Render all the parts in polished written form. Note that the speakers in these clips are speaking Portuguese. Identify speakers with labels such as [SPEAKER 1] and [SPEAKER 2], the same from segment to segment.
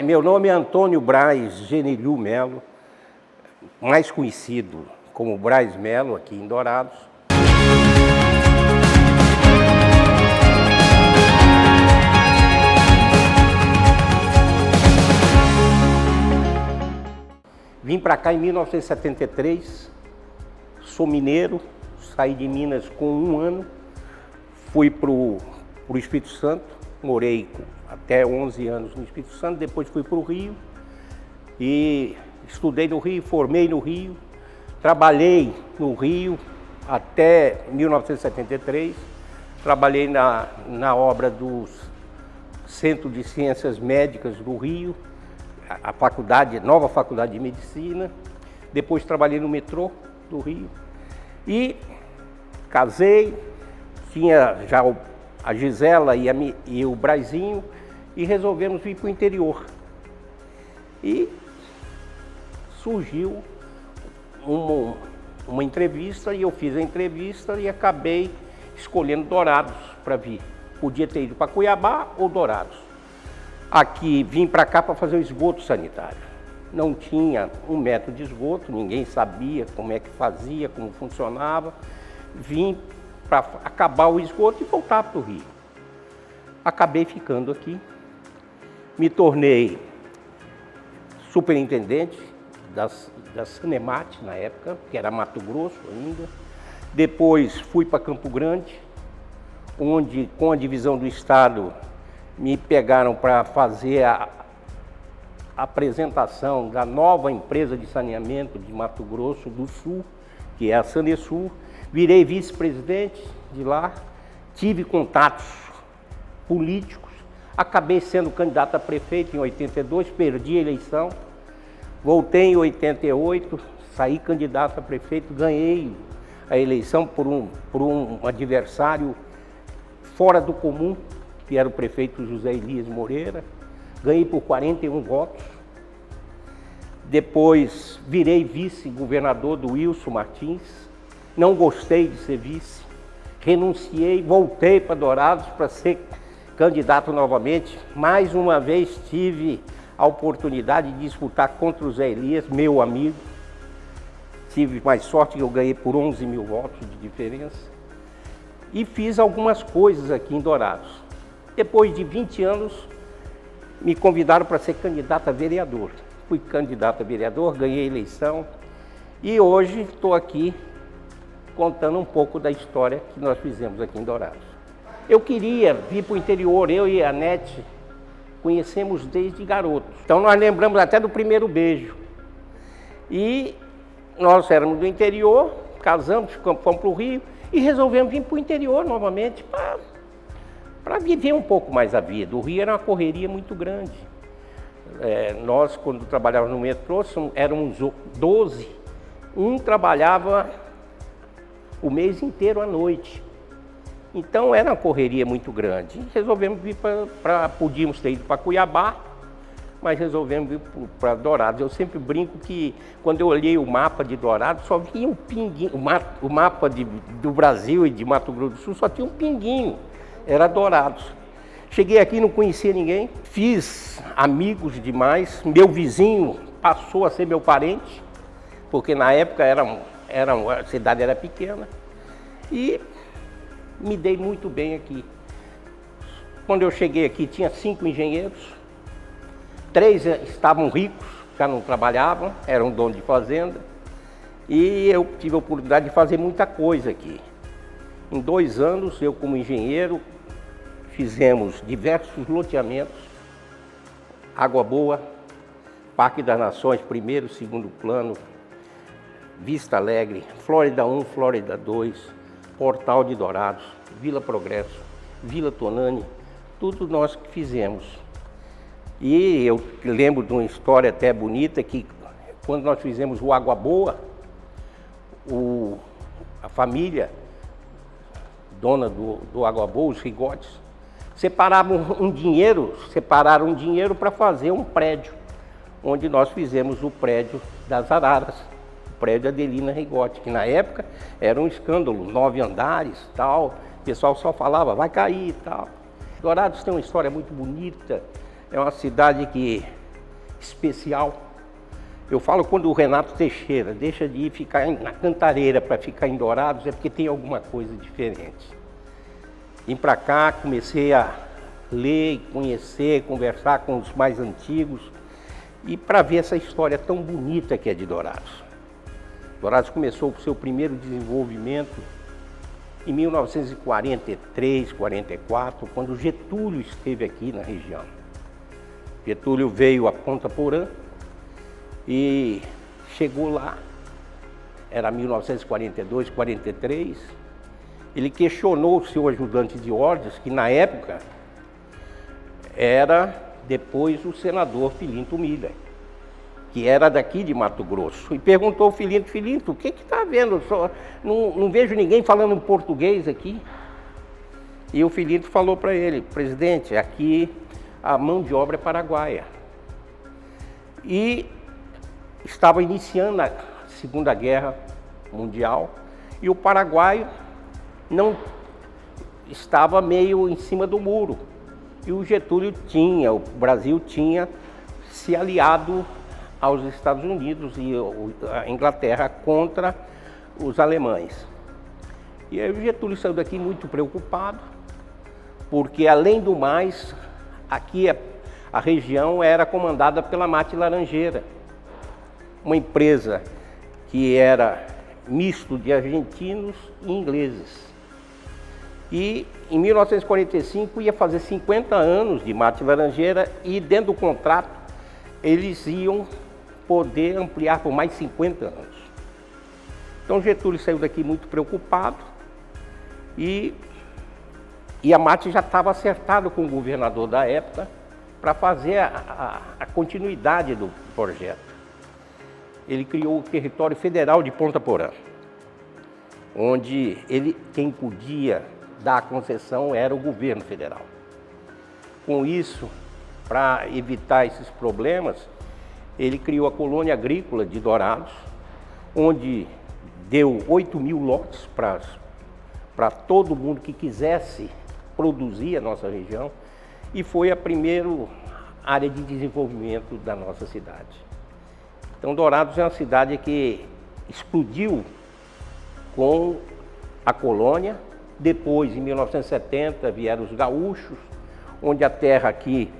[SPEAKER 1] Meu nome é Antônio Braz Genelhu Melo, mais conhecido como Braz Melo aqui em Dourados. Vim para cá em 1973, sou mineiro, saí de Minas com 1 ano, fui para o Espírito Santo, morei até 11 anos no Espírito Santo, depois fui para o Rio e estudei no Rio, formei no Rio, trabalhei no Rio até 1973, trabalhei na obra do Centro de Ciências Médicas do Rio, a faculdade, nova faculdade de medicina, depois trabalhei no metrô do Rio e casei, tinha já a Gisela e o Brazinho e resolvemos vir para o interior. E surgiu uma entrevista e eu fiz a entrevista e acabei escolhendo Dourados para vir. Podia ter ido para Cuiabá ou Dourados. Aqui vim para cá para fazer o esgoto sanitário. Não tinha um método de esgoto, ninguém sabia como é que fazia, como funcionava. Vim para acabar o esgoto e voltar para o Rio. Acabei ficando aqui, me tornei superintendente da Sanemat na época, que era Mato Grosso ainda. Depois fui para Campo Grande, onde com a divisão do estado me pegaram para fazer a apresentação da nova empresa de saneamento de Mato Grosso do Sul, que é a Sanesul. Virei vice-presidente de lá, tive contatos políticos, acabei sendo candidato a prefeito em 82, perdi a eleição, voltei em 88, saí candidato a prefeito, ganhei a eleição por um adversário fora do comum, que era o prefeito José Elias Moreira, ganhei por 41 votos. Depois virei vice-governador do Wilson Martins, não gostei de ser vice, renunciei, voltei para Dourados para ser candidato novamente. Mais uma vez tive a oportunidade de disputar contra o Zé Elias, meu amigo. Tive mais sorte que eu ganhei por 11 mil votos de diferença. E fiz algumas coisas aqui em Dourados. Depois de 20 anos, me convidaram para ser candidato a vereador. Fui candidato a vereador, ganhei a eleição e hoje estou aqui contando um pouco da história que nós fizemos aqui em Dourados. Eu queria vir para o interior, eu e a Nete conhecemos desde garotos. Então nós lembramos até do primeiro beijo. E nós éramos do interior, casamos, fomos para o Rio e resolvemos vir para o interior novamente para viver um pouco mais a vida. O Rio era uma correria muito grande. Nós, quando trabalhávamos no metrô, éramos 12, um trabalhava o mês inteiro à noite. Então era uma correria muito grande. E resolvemos vir podíamos ter ido para Cuiabá, mas resolvemos vir para Dourados. Eu sempre brinco que quando eu olhei o mapa de Dourados, só vinha um pinguinho. O mapa do Brasil e de Mato Grosso do Sul só tinha um pinguinho. Era Dourados. Cheguei aqui, não conhecia ninguém, fiz amigos demais. Meu vizinho passou a ser meu parente, porque na época a cidade era pequena. E me dei muito bem aqui. Quando eu cheguei aqui, tinha 5 engenheiros, 3 estavam ricos, já não trabalhavam, eram donos de fazenda. E eu tive a oportunidade de fazer muita coisa aqui. Em 2 anos, eu como engenheiro, fizemos diversos loteamentos, Água Boa, Parque das Nações, primeiro, segundo plano, Vista Alegre, Flórida 1, Flórida 2, Portal de Dourados, Vila Progresso, Vila Tonani, tudo nós que fizemos. E eu lembro de uma história até bonita, que quando nós fizemos o Água Boa, a família dona do Água Boa, os Rigotes, separaram um dinheiro para fazer um prédio, onde nós fizemos o prédio das Araras, o prédio Adelina Rigote, que na época era um escândalo, 9 andares, tal, o pessoal só falava, vai cair e tal. Dourados tem uma história muito bonita, é uma cidade que especial. Eu falo quando o Renato Teixeira deixa de ir ficar na Cantareira para ficar em Dourados, é porque tem alguma coisa diferente. Vim para cá, comecei a ler, conhecer, conversar com os mais antigos e para ver essa história tão bonita que é de Dourados. Dourados começou o seu primeiro desenvolvimento em 1943, 44, quando Getúlio esteve aqui na região. Getúlio veio a Ponta Porã e chegou lá, era 1942, 43, ele questionou o seu ajudante de ordens, que na época era depois o senador Filinto Miller, que era daqui de Mato Grosso, e perguntou ao Filinto: Filinto, o que está havendo? Não vejo ninguém falando em português aqui. E o Filinto falou para ele: presidente, aqui a mão de obra é paraguaia. E estava iniciando a Segunda Guerra Mundial e o paraguaio não estava meio em cima do muro. E o Getúlio o Brasil tinha se aliado aos Estados Unidos e a Inglaterra contra os alemães. E aí o Getúlio saiu daqui muito preocupado, porque além do mais, aqui a região era comandada pela Mate Laranjeira, uma empresa que era misto de argentinos e ingleses. E em 1945 ia fazer 50 anos de Mate Laranjeira e dentro do contrato eles iam poder ampliar por mais 50 anos. Então Getúlio saiu daqui muito preocupado e a Mate já estava acertado com o governador da época para fazer a continuidade do projeto. Ele criou o território federal de Ponta Porã, onde quem podia dar a concessão era o governo federal. Com isso, para evitar esses problemas, ele criou a colônia agrícola de Dourados, onde deu 8.000 lotes para todo mundo que quisesse produzir a nossa região, e foi a primeira área de desenvolvimento da nossa cidade. Então Dourados é uma cidade que explodiu com a colônia. Depois, em 1970, vieram os gaúchos, onde a terra aqui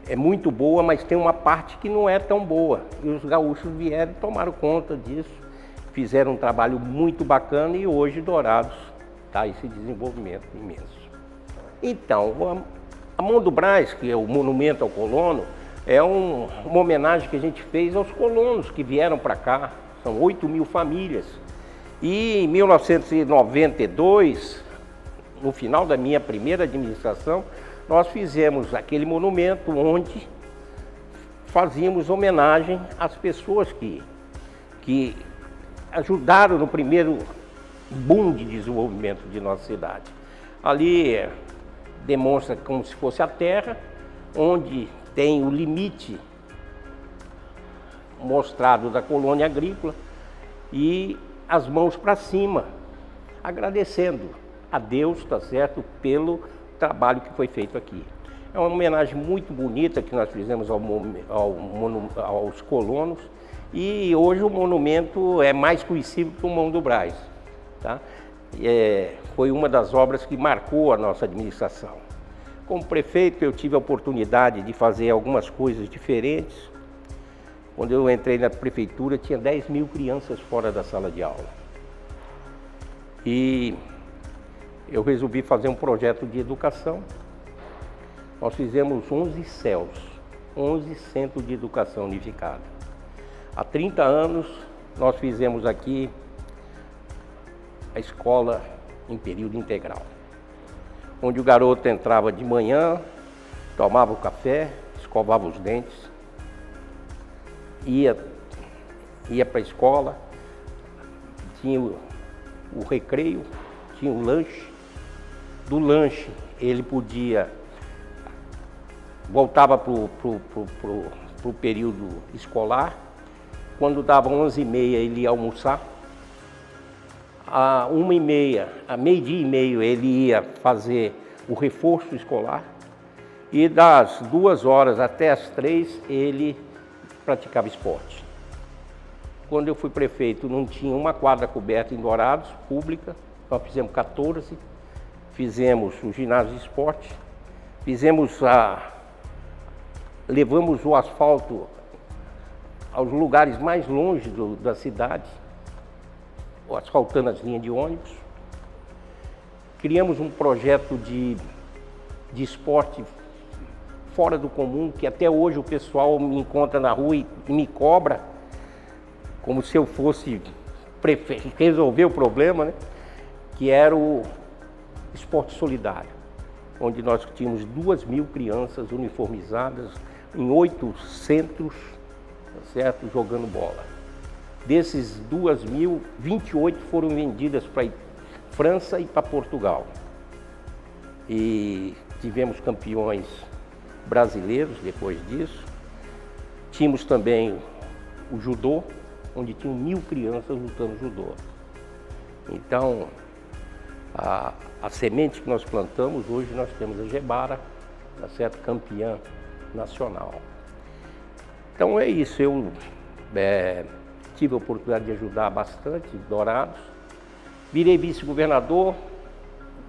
[SPEAKER 1] é muito boa, mas tem uma parte que não é tão boa. E os gaúchos vieram e tomaram conta disso, fizeram um trabalho muito bacana e hoje Dourados está esse desenvolvimento imenso. Então, a Mão do Brás, que é o monumento ao colono, é uma homenagem que a gente fez aos colonos que vieram para cá. São 8.000 famílias. E em 1992, no final da minha primeira administração, nós fizemos aquele monumento onde fazíamos homenagem às pessoas que ajudaram no primeiro boom de desenvolvimento de nossa cidade. Ali demonstra como se fosse a terra, onde tem o limite mostrado da colônia agrícola e as mãos para cima, agradecendo a Deus, tá certo, pelo trabalho que foi feito aqui. É uma homenagem muito bonita que nós fizemos aos colonos, e hoje o monumento é mais conhecido que o Mão do Brás, tá? Foi uma das obras que marcou a nossa administração. Como prefeito, eu tive a oportunidade de fazer algumas coisas diferentes. Quando eu entrei na prefeitura, tinha 10.000 crianças fora da sala de aula. E eu resolvi fazer um projeto de educação. Nós fizemos 11 CELs, 11 Centros de Educação Unificada. Há 30 anos, nós fizemos aqui a escola em período integral, onde o garoto entrava de manhã, tomava o café, escovava os dentes, ia para a escola, tinha o recreio, tinha o lanche. Do lanche ele voltava para o período escolar. Quando dava 11h30 ele ia almoçar. À 1h30, a meio-dia e meio, ele ia fazer o reforço escolar. E das 2 horas até as 3, ele praticava esporte. Quando eu fui prefeito, não tinha uma quadra coberta em Dourados, pública. Nós fizemos 14, fizemos o ginásio de esporte, levamos o asfalto aos lugares mais longe da cidade, asfaltando as linhas de ônibus. Criamos um projeto de esporte fora do comum, que até hoje o pessoal me encontra na rua e me cobra, como se eu fosse resolver o problema, né? Que era o esporte solidário, onde nós tínhamos 2.000 crianças uniformizadas em 8 centros, certo, jogando bola. Desses 2.000, 28 foram vendidas para França e para Portugal. E tivemos campeões brasileiros depois disso. Tínhamos também o judô, onde tinham 1.000 crianças lutando judô. Então, a semente que nós plantamos, hoje nós temos a Gebara, tá certo? Campeã nacional. Então é isso, eu tive a oportunidade de ajudar bastante Dourados. Virei vice-governador,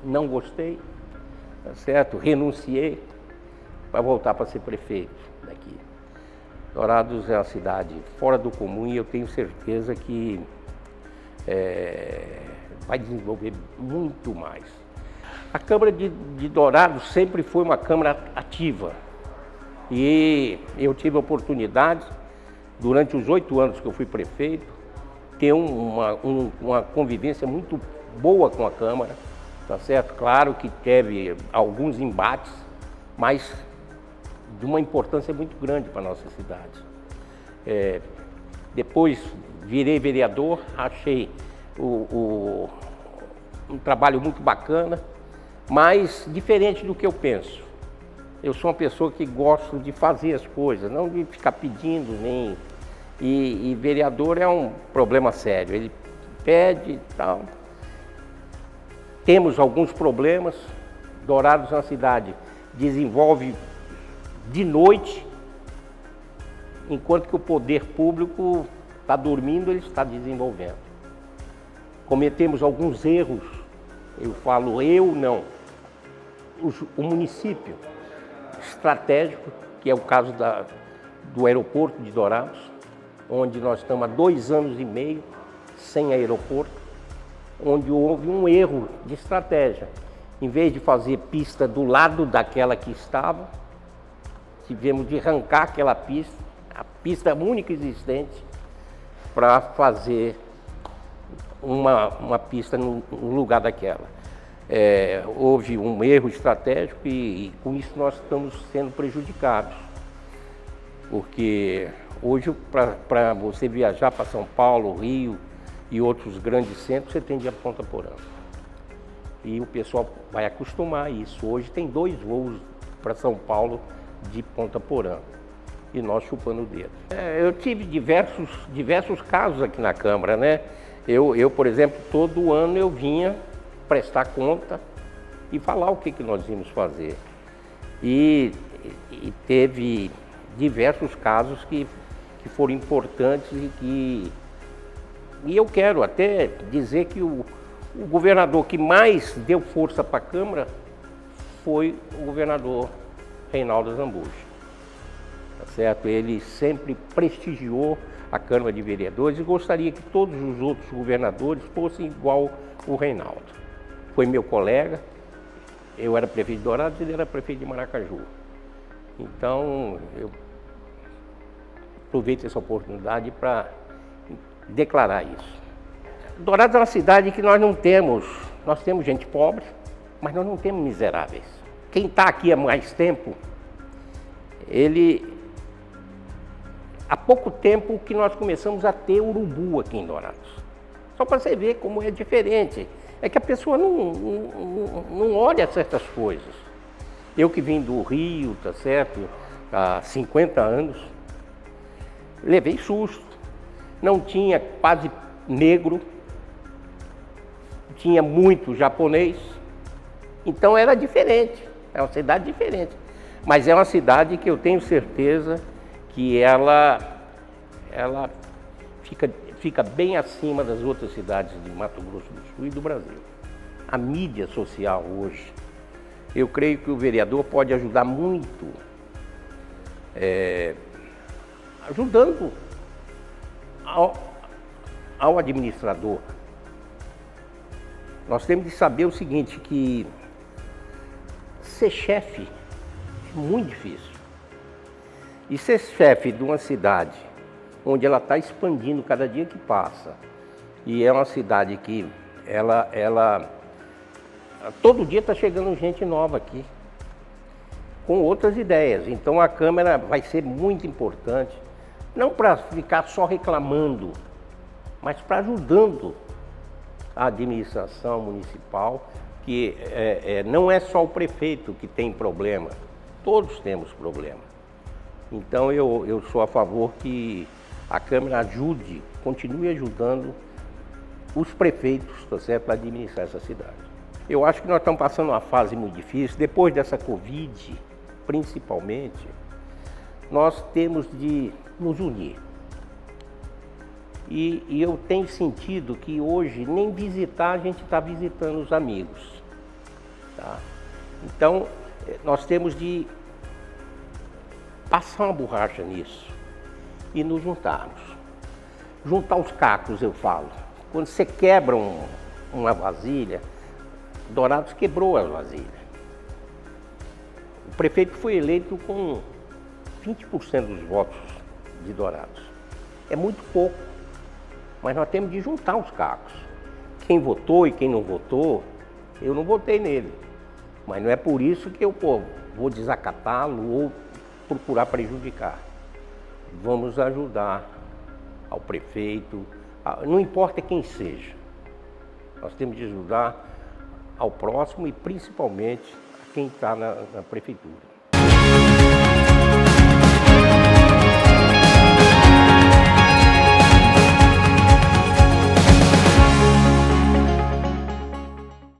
[SPEAKER 1] não gostei, tá certo? Renunciei para voltar para ser prefeito daqui. Dourados é uma cidade fora do comum e eu tenho certeza que vai desenvolver muito mais. A Câmara de Dourados sempre foi uma Câmara ativa e eu tive a oportunidade, durante os 8 anos que eu fui prefeito, ter uma convivência muito boa com a Câmara, tá certo? Claro que teve alguns embates, mas de uma importância muito grande para a nossa cidade. Depois virei vereador, achei um trabalho muito bacana, mas diferente do que eu penso. Eu sou uma pessoa que gosto de fazer as coisas, não de ficar pedindo, nem... E vereador é um problema sério, ele pede e tal. Temos alguns problemas. Dourados é uma cidade que desenvolve de noite, enquanto que o poder público está dormindo, ele está desenvolvendo. Cometemos alguns erros, eu falo não, o município estratégico, que é o caso do aeroporto de Dourados, onde nós estamos há 2 anos e meio sem aeroporto, onde houve um erro de estratégia. Em vez de fazer pista do lado daquela que estava, tivemos de arrancar aquela pista, a pista única existente, para fazer uma pista no lugar daquela. Houve um erro estratégico e com isso nós estamos sendo prejudicados. Porque hoje, para você viajar para São Paulo, Rio e outros grandes centros, você tem de Ponta Porã. E o pessoal vai acostumar a isso. Hoje tem 2 voos para São Paulo de Ponta Porã. E nós chupando o dedo. Eu tive diversos casos aqui na Câmara, né? Eu, por exemplo, todo ano eu vinha prestar conta e falar o que nós íamos fazer. E teve diversos casos que foram importantes e eu quero até dizer que o governador que mais deu força para a Câmara foi o governador Reinaldo Azambuja. Tá certo? Ele sempre prestigiou a Câmara de Vereadores e gostaria que todos os outros governadores fossem igual o Reinaldo. Foi meu colega, eu era prefeito de Dourados e ele era prefeito de Maracaju. Então, eu aproveito essa oportunidade para declarar isso. Dourados é uma cidade que nós temos gente pobre, mas nós não temos miseráveis. Quem está aqui há mais tempo, há pouco tempo que nós começamos a ter urubu aqui em Dourados. Só para você ver como é diferente. É que a pessoa não olha certas coisas. Eu que vim do Rio, tá certo, há 50 anos, levei susto. Não tinha quase negro, tinha muito japonês, então era diferente, é uma cidade diferente. Mas é uma cidade que eu tenho certeza que ela ela fica bem acima das outras cidades de Mato Grosso do Sul e do Brasil. A mídia social hoje, eu creio que o vereador pode ajudar muito, ajudando ao administrador. Nós temos de saber o seguinte, que ser chefe é muito difícil. E ser chefe de uma cidade onde ela está expandindo cada dia que passa, e é uma cidade que ela todo dia está chegando gente nova aqui, com outras ideias. Então a Câmara vai ser muito importante, não para ficar só reclamando, mas para ajudando a administração municipal, que não é só o prefeito que tem problema, todos temos problema. Então eu sou a favor que a Câmara ajude, continue ajudando os prefeitos, tá certo, a administrar essa cidade. Eu acho que nós estamos passando uma fase muito difícil, depois dessa Covid, principalmente, nós temos de nos unir. E eu tenho sentido que hoje nem visitar a gente está visitando os amigos. Tá? Então, nós temos de passar uma borracha nisso e nos juntarmos. Juntar os cacos, eu falo. Quando você quebra uma vasilha, Dourados quebrou a vasilha. O prefeito foi eleito com 20% dos votos de Dourados. É muito pouco, mas nós temos de juntar os cacos. Quem votou e quem não votou, eu não votei nele. Mas não é por isso que eu vou desacatá-lo ou procurar prejudicar. Vamos ajudar ao prefeito, não importa quem seja. Nós temos de ajudar ao próximo e principalmente a quem está na prefeitura.